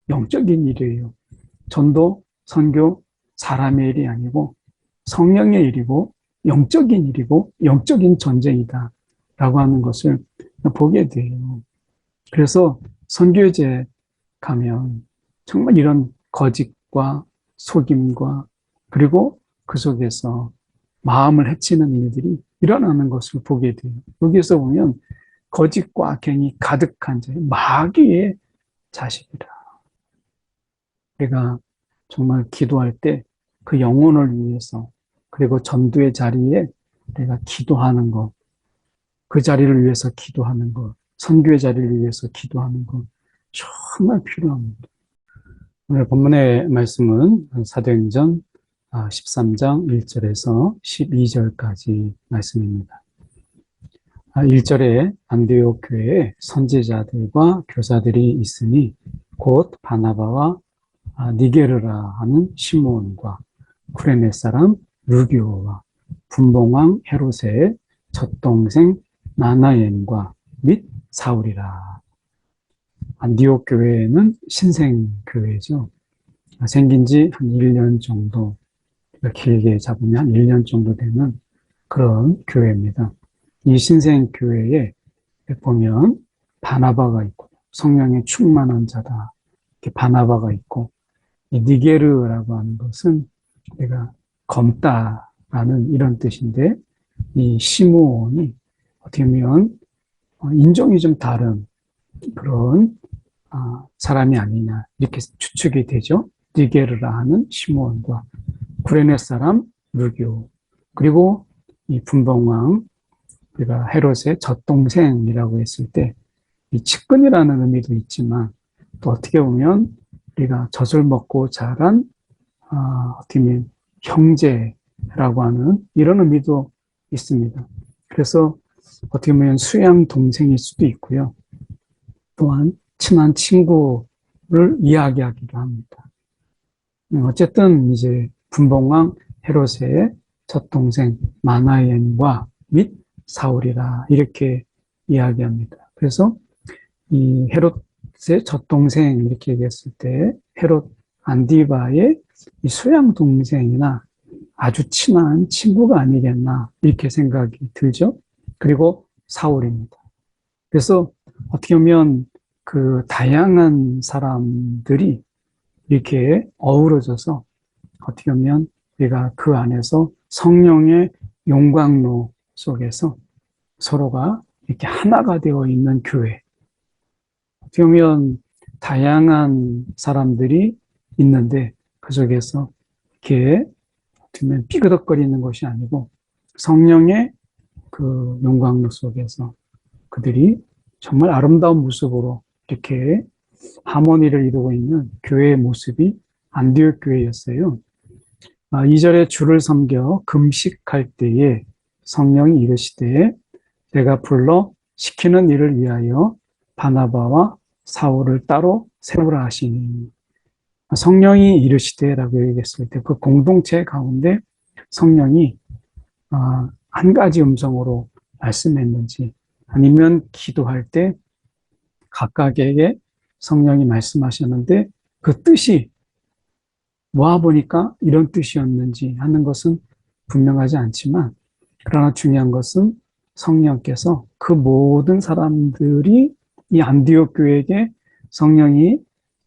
영적인 일이에요. 전도, 선교, 사람의 일이 아니고 성령의 일이고 영적인 일이고 영적인 전쟁이다 라고 하는 것을 보게 돼요. 그래서 선교제 가면 정말 이런 거짓과 속임과 그리고 그 속에서 마음을 해치는 일들이 일어나는 것을 보게 돼요. 여기에서 보면 거짓과 악행이 가득한 자, 마귀의 자식이라. 우리가 정말 기도할 때 그 영혼을 위해서 그리고 전도의 자리에 우리가 기도하는 것, 그 자리를 위해서 기도하는 것, 선교의 자리를 위해서 기도하는 것 정말 필요합니다. 오늘 본문의 말씀은 사도행전 13장 1절에서 12절까지 말씀입니다. 1절에 안디옥 교회에 선지자들과 교사들이 있으니 곧 바나바와 니게르라 하는 시몬과 쿠레네 사람 루기오와 분봉왕 헤롯의 젖동생 나나엔과 및 사울이라. 안디옥 교회는 신생교회죠. 생긴 지 한 1년 정도, 길게 잡으면 한 1년 정도 되는 그런 교회입니다. 이 신생교회에 보면 바나바가 있고 성령에 충만한 자다. 이렇게 바나바가 있고 이 니게르라고 하는 것은 우리가 검다라는 이런 뜻인데 이 시므온이 어떻게 보면 인종이 좀 다른 그런 사람이 아니냐 이렇게 추측이 되죠. 니게르라 하는 시므온과 구레네 사람 루기오 그리고 이 분봉왕 우리가 헤롯의 젖동생이라고 했을 때 이 측근이라는 의미도 있지만 또 어떻게 보면 우리가 젖을 먹고 자란 어떻게 보면 형제라고 하는 이런 의미도 있습니다. 그래서 어떻게 보면 수양 동생일 수도 있고요. 또한 친한 친구를 이야기하기도 합니다. 어쨌든 이제 분봉왕 헤롯의 젖동생 마나엔과 및 사울이라 이렇게 이야기합니다. 그래서 이 헤롯의 젖동생 이렇게 얘기했을 때 헤롯 안디바의 이 수양 동생이나 아주 친한 친구가 아니겠나 이렇게 생각이 들죠. 그리고 사울입니다. 그래서 어떻게 보면 그 다양한 사람들이 이렇게 어우러져서 어떻게 보면 우리가 그 안에서 성령의 용광로 속에서 서로가 이렇게 하나가 되어 있는 교회. 어떻게 보면 다양한 사람들이 있는데 그 속에서 이렇게 어떻게 보면 삐그덕거리는 것이 아니고 성령의 그 용광로 속에서 그들이 정말 아름다운 모습으로 이렇게 하모니를 이루고 있는 교회의 모습이 안디옥 교회였어요. 2절에 주를 섬겨 금식할 때에 성령이 이르시되 내가 불러 시키는 일을 위하여 바나바와 사울을 따로 세우라 하시니 성령이 이르시되라고 얘기했을 때 그 공동체 가운데 성령이 한 가지 음성으로 말씀했는지 아니면 기도할 때 각각에게 성령이 말씀하셨는데 그 뜻이 모아보니까 이런 뜻이었는지 하는 것은 분명하지 않지만 그러나 중요한 것은 성령께서 그 모든 사람들이 이 안디옥 교회에게 성령이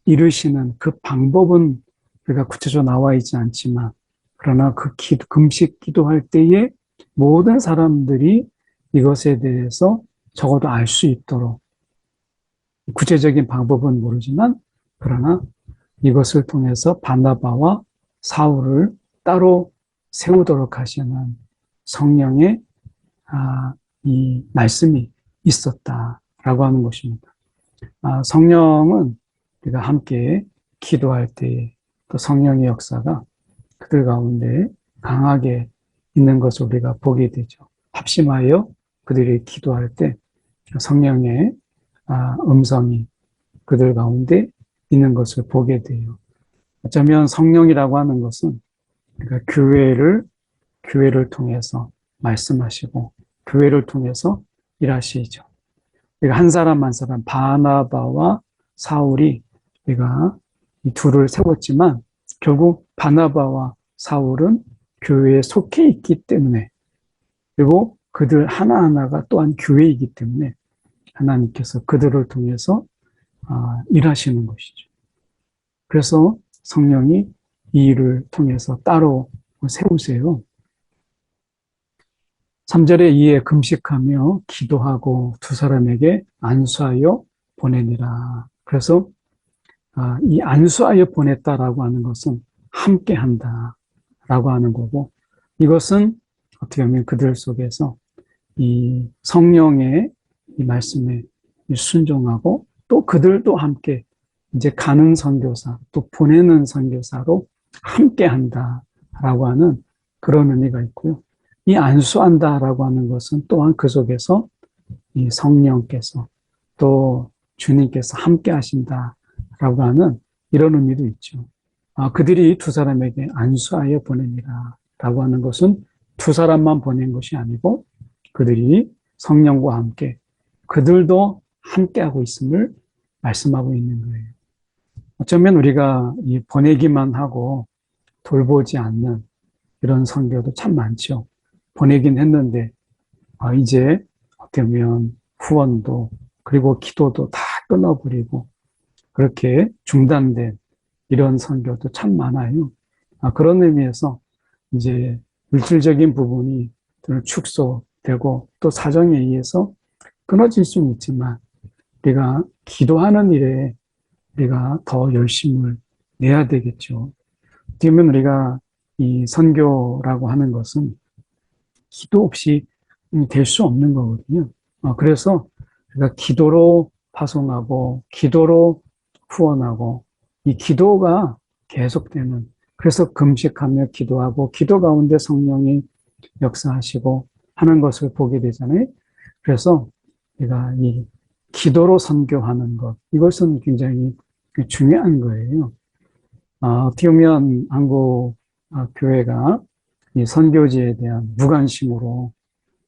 이르시는 그 방법은 우리가 구체적으로 나와 있지 않지만 그러나 그 금식 기도할 때에 모든 사람들이 이것에 대해서 적어도 알 수 있도록 구체적인 방법은 모르지만 그러나 이것을 통해서 바나바와 사울을 따로 세우도록 하시는 성령의 이 말씀이 있었다라고 하는 것입니다. 성령은 우리가 함께 기도할 때 또 성령의 역사가 그들 가운데 강하게 있는 것을 우리가 보게 되죠. 합심하여 그들이 기도할 때 성령의 음성이 그들 가운데 있는 것을 보게 돼요. 어쩌면 성령이라고 하는 것은 그러니까 교회를 통해서 말씀하시고 교회를 통해서 일하시죠. 그러니까 한 사람 한 사람 바나바와 사울이 우리가 이 둘을 세웠지만 결국 바나바와 사울은 교회에 속해 있기 때문에, 그리고 그들 하나하나가 또한 교회이기 때문에 하나님께서 그들을 통해서 일하시는 것이죠. 그래서 성령이 이 일을 통해서 따로 세우세요. 3절에 이에 금식하며 기도하고 두 사람에게 안수하여 보내니라. 그래서 이 안수하여 보냈다라고 하는 것은 함께 한다라고 하는 거고, 이것은 어떻게 보면 그들 속에서 이 성령의 이 말씀에 순종하고 또 그들도 함께 이제 가는 선교사 또 보내는 선교사로 함께 한다라고 하는 그런 의미가 있고요. 이 안수한다라고 하는 것은 또한 그 속에서 이 성령께서 또 주님께서 함께 하신다라고 하는 이런 의미도 있죠. 그들이 두 사람에게 안수하여 보내니라 라고 하는 것은 두 사람만 보낸 것이 아니고 그들이 성령과 함께 그들도 함께하고 있음을 말씀하고 있는 거예요. 어쩌면 우리가 이 보내기만 하고 돌보지 않는 이런 선교도 참 많죠. 보내긴 했는데 이제 어떻게 보면 후원도 그리고 기도도 다 끊어버리고 그렇게 중단된 이런 선교도 참 많아요. 그런 의미에서 이제 물질적인 부분이 축소되고 또 사정에 의해서 끊어질 수는 있지만 우리가 기도하는 일에 우리가 더 열심을 내야 되겠죠. 어떻게 보면 우리가 이 선교라고 하는 것은 기도 없이 될 수 없는 거거든요. 그래서 우리가 기도로 파송하고 기도로 후원하고 이 기도가 계속되는, 그래서 금식하며 기도하고 기도 가운데 성령이 역사하시고 하는 것을 보게 되잖아요. 그래서 우리가 이 기도로 선교하는 것, 이것은 굉장히 중요한 거예요. 어떻게 보면 한국 교회가 이 선교지에 대한 무관심으로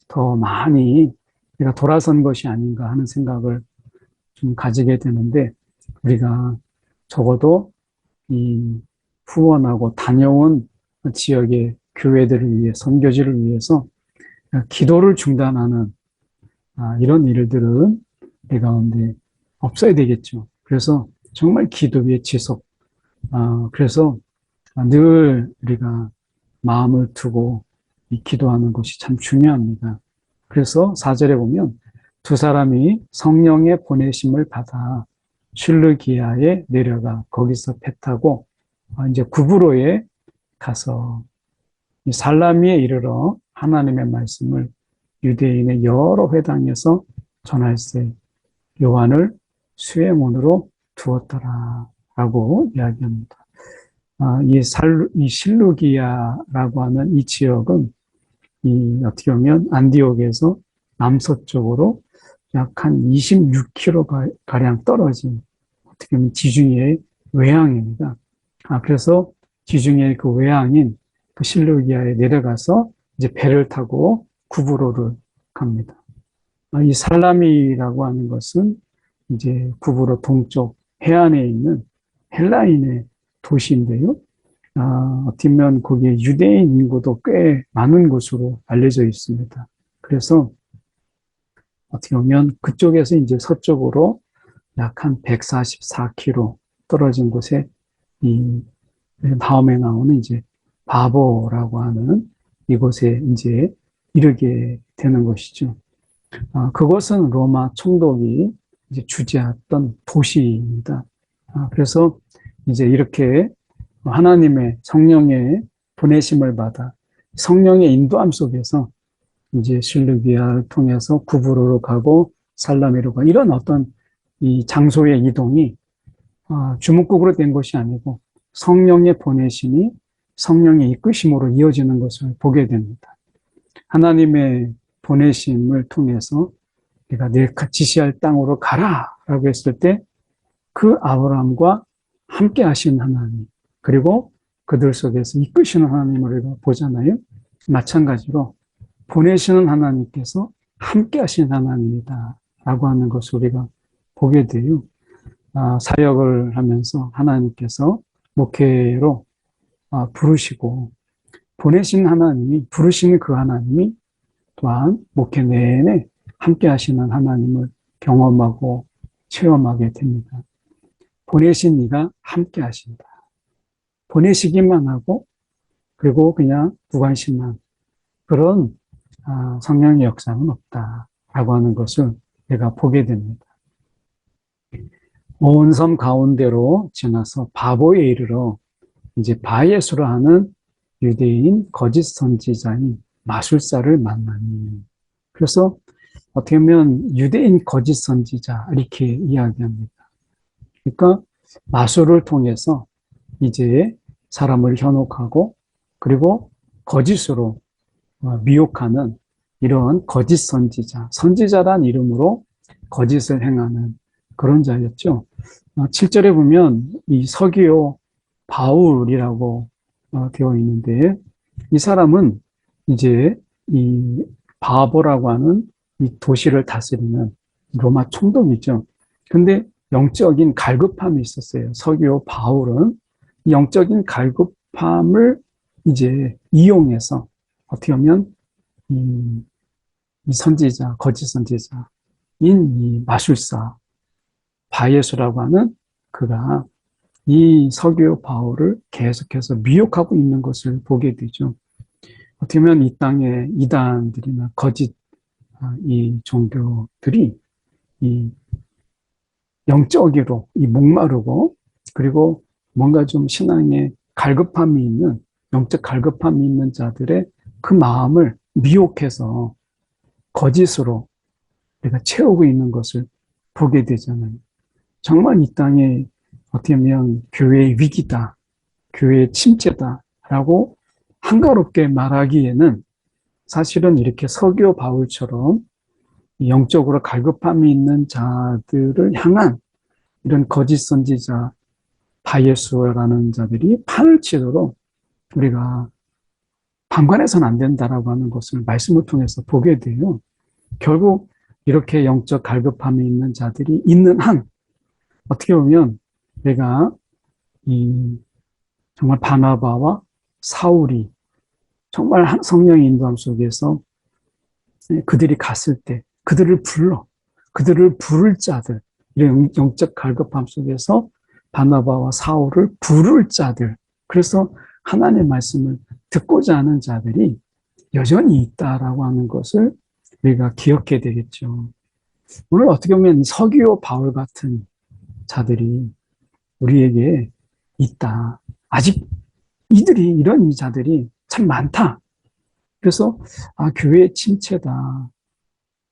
더 많이 우리가 돌아선 것이 아닌가 하는 생각을 좀 가지게 되는데, 우리가 적어도 이 후원하고 다녀온 지역의 교회들을 위해, 선교지를 위해서 기도를 중단하는 이런 일들은 우리 가운데 없어야 되겠죠. 그래서 정말 기도의 지속, 그래서 늘 우리가 마음을 두고 이 기도하는 것이 참 중요합니다. 그래서 4절에 보면 두 사람이 성령의 보내심을 받아 실르기아에 내려가 거기서 배 타고 이제 구브로에 가서 이 살라미에 이르러 하나님의 말씀을 유대인의 여러 회당에서 전할세 요한을 수혜문으로 두었더라라고 이야기합니다. 이 실루기아라고 하는 이 지역은 어떻게 보면 안디옥에서 남서쪽으로 약 한 26km 가량 떨어진 어떻게 보면 지중해의 외항입니다. 그래서 지중해의 그 외항인 그 실루기아에 내려가서 이제 배를 타고 구브로를 갑니다. 이 살라미라고 하는 것은 이제 구브로 동쪽 해안에 있는 헬라인의 도시인데요. 어떻게 보면 거기에 유대인 인구도 꽤 많은 곳으로 알려져 있습니다. 그래서 어떻게 보면 그쪽에서 이제 서쪽으로 약 한 144km 떨어진 곳에 이 다음에 나오는 이제 바보라고 하는 이곳에 이제 이르게 되는 것이죠. 그것은 로마 총독이 이제 주재했던 도시입니다. 그래서 이제 이렇게 하나님의 성령의 보내심을 받아 성령의 인도함 속에서 이제 실루기아를 통해서 구브로로 가고 살라미로 가고 이런 어떤 이 장소의 이동이 주목국으로 된 것이 아니고 성령의 보내심이 성령의 이끄심으로 이어지는 것을 보게 됩니다. 하나님의 보내심을 통해서 내가 지시할 땅으로 가라라고 했을 때 그 아브라함과 함께 하신 하나님, 그리고 그들 속에서 이끄시는 하나님을 우리가 보잖아요. 마찬가지로 보내시는 하나님께서 함께 하신 하나님이다 라고 하는 것을 우리가 보게 돼요. 사역을 하면서 하나님께서 목회로 부르시고 보내신 하나님이, 부르시는 그 하나님이 또한 목회 내내 함께 하시는 하나님을 경험하고 체험하게 됩니다. 보내신 이가 함께 하신다. 보내시기만 하고 그리고 그냥 무관심한 그런 성령의 역사는 없다라고 하는 것을 내가 보게 됩니다. 온 섬 가운데로 지나서 바보에 이르러 이제 바예수라 하는 유대인 거짓 선지자인 마술사를 만나니. 그래서 어떻게 보면 유대인 거짓 선지자 이렇게 이야기합니다. 그러니까 마술을 통해서 이제 사람을 현혹하고 그리고 거짓으로 미혹하는 이런 거짓 선지자, 선지자란 이름으로 거짓을 행하는 그런 자였죠. 7절에 보면 이 서기오 바울이라고 되어 있는데 이 사람은 이제 이 바보라고 하는 이 도시를 다스리는 로마 총독이죠. 근데 영적인 갈급함이 있었어요. 서기오 바울은 영적인 갈급함을 이제 이용해서 어떻게 보면 이 선지자, 거짓 선지자인 이 마술사 바예수라고 하는 그가 이 서기오 바울을 계속해서 미혹하고 있는 것을 보게 되죠. 어떻게 보면 이 땅의 이단들이나 거짓 이 종교들이 이 영적으로 이 목마르고 그리고 뭔가 좀 신앙에 갈급함이 있는 영적 갈급함이 있는 자들의 그 마음을 미혹해서 거짓으로 내가 채우고 있는 것을 보게 되잖아요. 정말 이 땅에 어떻게 보면 교회의 위기다, 교회의 침체다라고 한가롭게 말하기에는 사실은 이렇게 서기오 바울처럼 영적으로 갈급함이 있는 자들을 향한 이런 거짓 선지자 바예수라는 자들이 판을 치도록 우리가 방관해서는 안 된다라고 하는 것을 말씀을 통해서 보게 돼요. 결국 이렇게 영적 갈급함이 있는 자들이 있는 한 어떻게 보면 내가 이 정말 바나바와 사울이 정말 성령의 인도함 속에서 그들이 갔을 때 그들을 부를 자들, 이런 영적 갈급함 속에서 바나바와 사울을 부를 자들, 그래서 하나님의 말씀을 듣고자 하는 자들이 여전히 있다라고 하는 것을 우리가 기억해야 되겠죠. 오늘 어떻게 보면 서기오 바울 같은 자들이 우리에게 있다. 아직 이런 자들이 참 많다. 그래서 교회의 침체다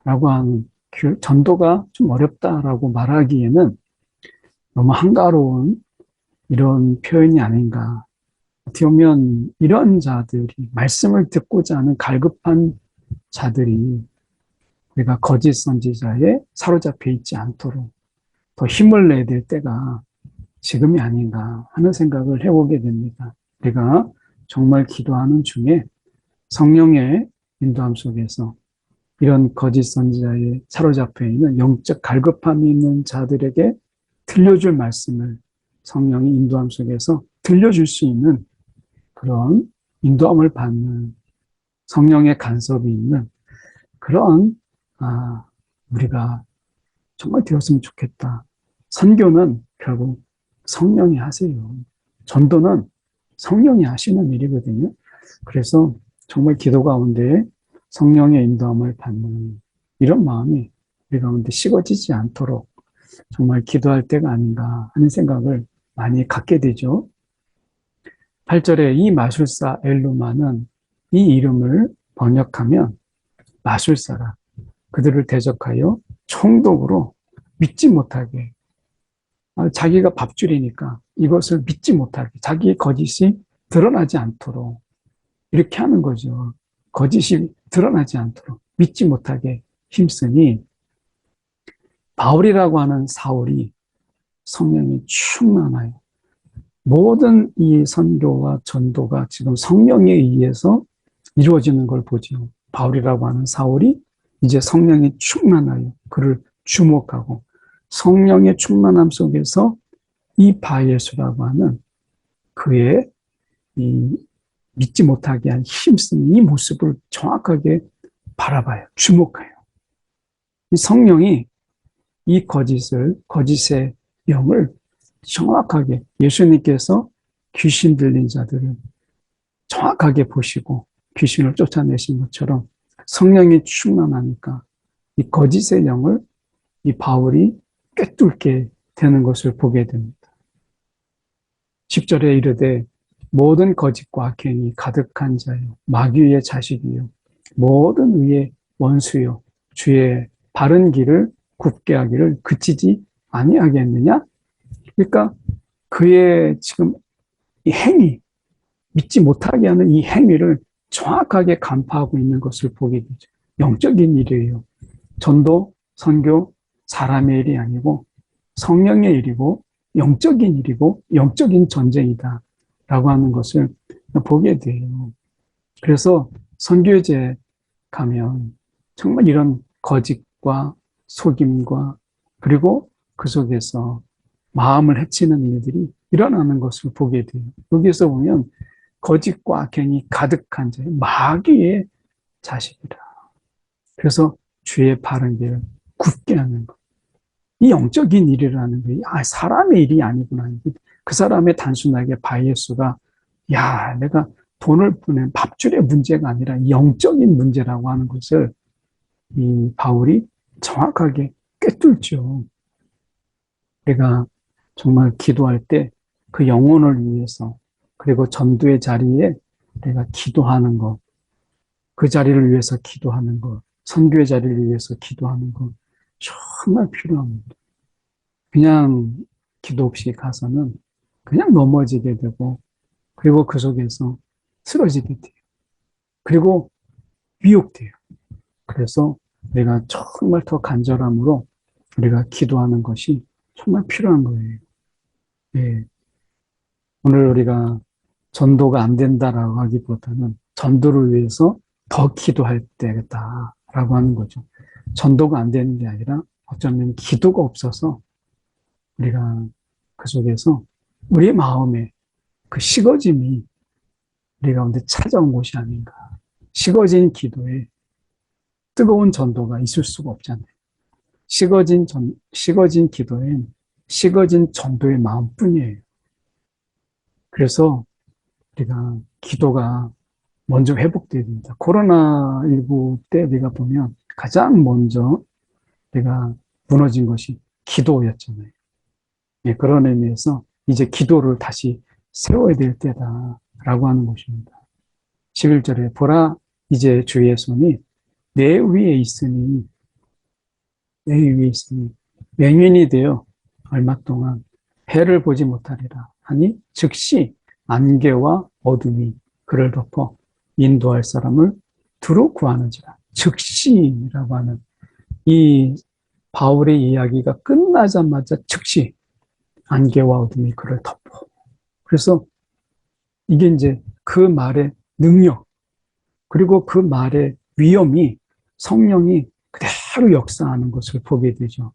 라고 하는, 전도가 좀 어렵다라고 말하기에는 너무 한가로운 이런 표현이 아닌가. 어떻게 보면 이런 자들이, 말씀을 듣고자 하는 갈급한 자들이 우리가 거짓 선지자에 사로잡혀 있지 않도록 더 힘을 내야 될 때가 지금이 아닌가 하는 생각을 해보게 됩니다. 우리가 정말 기도하는 중에 성령의 인도함 속에서 이런 거짓 선지자에 사로잡혀 있는 영적 갈급함이 있는 자들에게 들려줄 말씀을 성령의 인도함 속에서 들려줄 수 있는 그런 인도함을 받는 성령의 간섭이 있는 그런 우리가 정말 되었으면 좋겠다. 선교는 결국 성령이 하세요. 전도는 성령이 하시는 일이거든요. 그래서 정말 기도 가운데 성령의 인도함을 받는 이런 마음이 우리 가운데 식어지지 않도록 정말 기도할 때가 아닌가 하는 생각을 많이 갖게 되죠. 8절에 이 마술사 엘루마는 이 이름을 번역하면 마술사라 그들을 대적하여 총독으로 믿지 못하게, 자기가 밥줄이니까 이것을 믿지 못하게, 자기의 거짓이 드러나지 않도록 이렇게 하는 거죠. 거짓이 드러나지 않도록 믿지 못하게 힘쓰니 바울이라고 하는 사울이 성령이 충만하여 모든 이 선교와 전도가 지금 성령에 의해서 이루어지는 걸 보죠. 바울이라고 하는 사울이 이제 성령이 충만하여 그를 주목하고 성령의 충만함 속에서 이 바예수라고 하는 그의 이 믿지 못하게 한 힘쓰는 이 모습을 정확하게 바라봐요. 주목해요. 이 성령이 이 거짓의 영을 정확하게 예수님께서 귀신 들린 자들을 정확하게 보시고 귀신을 쫓아내신 것처럼 성령이 충만하니까 이 거짓의 영을 이 바울이 꿰뚫게 되는 것을 보게 됩니다. 10절에 이르되 모든 거짓과 악행이 가득한 자요 마귀의 자식이요 모든 의의 원수요 주의 바른 길을 굽게 하기를 그치지 아니하겠느냐? 그러니까 그의 지금 이 행위, 믿지 못하게 하는 이 행위를 정확하게 간파하고 있는 것을 보게 되죠. 영적인 일이에요. 전도, 선교, 사람의 일이 아니고 성령의 일이고 영적인 일이고 영적인 전쟁이다 라고 하는 것을 보게 돼요. 그래서 선교제 가면 정말 이런 거짓과 속임과 그리고 그 속에서 마음을 해치는 일들이 일어나는 것을 보게 돼요. 여기에서 보면 거짓과 악행이 가득한 자의 마귀의 자식이라. 그래서 주의 바른 길을 굽게 하는 것. 이 영적인 일이라는 게 사람의 일이 아니구나. 그 사람의 단순하게 바이에스가 내가 돈을 버는 밥줄의 문제가 아니라 영적인 문제라고 하는 것을 이 바울이 정확하게 꿰뚫죠. 우리가 정말 기도할 때 그 영혼을 위해서 그리고 전도의 자리에 내가 기도하는 것, 그 자리를 위해서 기도하는 것, 선교의 자리를 위해서 기도하는 것 정말 필요합니다. 그냥 기도 없이 가서는 그냥 넘어지게 되고 그리고 그 속에서 쓰러지게 돼요. 그리고 미혹돼요. 그래서 내가 정말 더 간절함으로 우리가 기도하는 것이 정말 필요한 거예요. 예. 오늘 우리가 전도가 안 된다라고 하기보다는 전도를 위해서 더 기도할 때겠다라고 하는 거죠. 전도가 안 되는 게 아니라 어쩌면 기도가 없어서 우리가 그 속에서 우리의 마음에 그 식어짐이 우리 가운데 찾아온 것이 아닌가. 식어진 기도에 뜨거운 전도가 있을 수가 없잖아요. 식어진 기도엔 식어진 전도의 마음뿐이에요. 그래서 우리가 기도가 먼저 회복돼야 됩니다. 코로나19 때 우리가 보면 가장 먼저 우리가 무너진 것이 기도였잖아요. 예, 그런 의미에서 이제 기도를 다시 세워야 될 때다라고 하는 것입니다. 11절에 보라 이제 주의 손이 내 위에 있으니 맹인이 되어 얼마 동안 해를 보지 못하리라 하니 즉시 안개와 어둠이 그를 덮어 인도할 사람을 두루 구하는지라. 즉시라고 하는 이 바울의 이야기가 끝나자마자 즉시 안개와 어둠이 그를 덮어. 그래서 이게 이제 그 말의 능력 그리고 그 말의 위엄이 성령이 그대로 역사하는 것을 보게 되죠.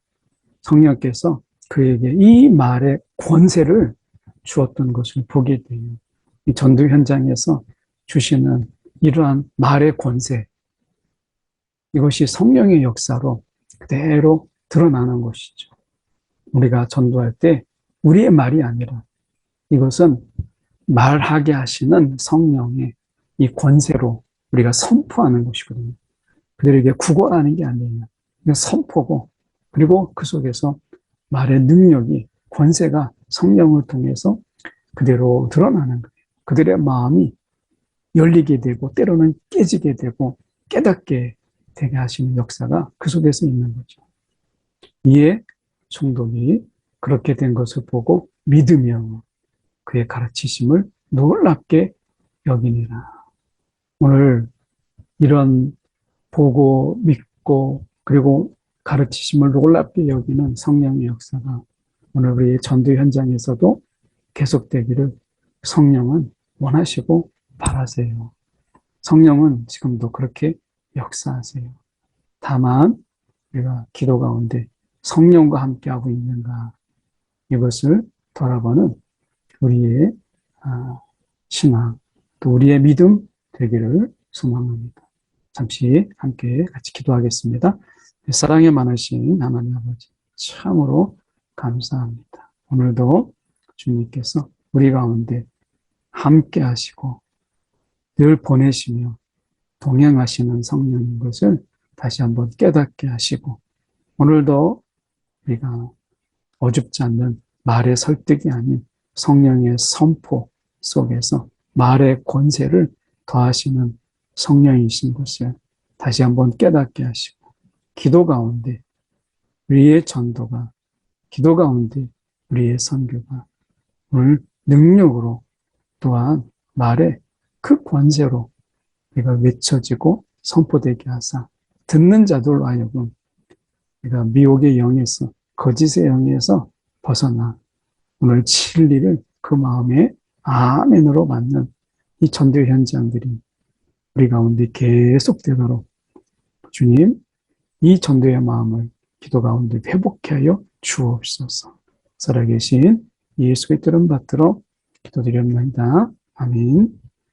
성령께서 그에게 이 말의 권세를 주었던 것을 보게 돼요. 이 전도 현장에서 주시는 이러한 말의 권세, 이것이 성령의 역사로 그대로 드러나는 것이죠. 우리가 전도할 때 우리의 말이 아니라 이것은 말하게 하시는 성령의 이 권세로 우리가 선포하는 것이거든요. 그들에게 구걸하는 게 아니에요. 선포고 그리고 그 속에서 말의 능력이 권세가 성령을 통해서 그대로 드러나는 거예요. 그들의 마음이 열리게 되고 때로는 깨지게 되고 깨닫게 되게 하시는 역사가 그 속에서 있는 거죠. 이에 총독이 그렇게 된 것을 보고 믿으며 그의 가르치심을 놀랍게 여기니라. 오늘 이런 보고 믿고 그리고 가르치심을 놀랍게 여기는 성령의 역사가 오늘 우리 전도 현장에서도 계속되기를 성령은 원하시고 바라세요. 성령은 지금도 그렇게 역사하세요. 다만 우리가 기도 가운데 성령과 함께하고 있는가, 이것을 돌아보는 우리의 신앙, 또 우리의 믿음 되기를 소망합니다. 잠시 함께 같이 기도하겠습니다. 사랑에 많으신 하나님 아버지, 참으로 감사합니다. 오늘도 주님께서 우리 가운데 함께 하시고 늘 보내시며 동행하시는 성령인 것을 다시 한번 깨닫게 하시고, 오늘도 우리가 어줍지 않는 말의 설득이 아닌 성령의 선포 속에서 말의 권세를 더하시는 성령이신 것을 다시 한번 깨닫게 하시고, 기도 가운데 우리의 전도가, 기도 가운데 우리의 선교가 오늘 능력으로, 또한 말의 그 권세로 우리가 외쳐지고 선포되게 하사 듣는 자들로 하여금 우리가 미혹의 영에서, 거짓의 영에서 벗어나 오늘 진리를 그 마음에 아멘으로 맞는 이 전도 현장들이 우리 가운데 계속되도록 주님, 이 전도의 마음을 기도 가운데 회복케 하여 주옵소서. 살아계신 예수의 이름 받들어 기도드립니다. 아멘.